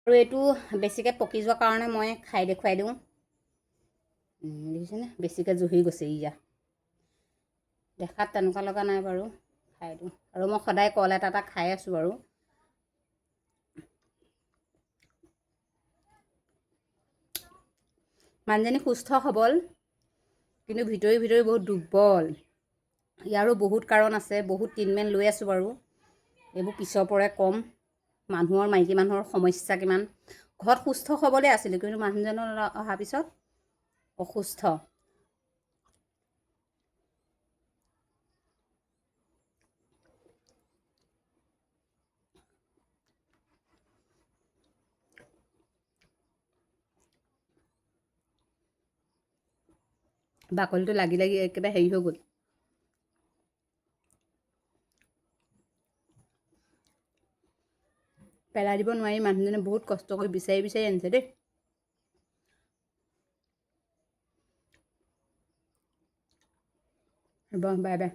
আৰু এইটো বেছিকৈ পকি যোৱাৰ কাৰণে মই খাই দেখুৱাই দিওঁ। দেখিছেনে বেছিকৈ জহি গৈছে ইয়া। দেখাত তেনেকুৱা লগা নাই বাৰু, খাই দিওঁ। আৰু মই সদায় কল এটা খাই আছোঁ বাৰু। মানুহজনী সুস্থ সবল, কিন্তু ভিতৰি বহুত দুৰ্বল। ইয়াৰো বহুত কাৰণ আছে, বহুত ট্ৰিটমেণ্ট লৈ আছোঁ বাৰু। এইবোৰ পিছৰ পৰাই ক'ম। মাইকী মানুহৰ সমস্যা কিমান। ঘৰত সুস্থ সবলে আছিলোঁ, কিন্তু মানুহজনৰ অহাৰ পিছত অসুস্থ। বাকলিটো লাগি একেবাৰে হেৰি হৈ গ'ল। পেলাই দিব নোৱাৰি, মানুহজনে বহুত কষ্ট কৰি বিচাৰি আনিছে দেই। Bye bye.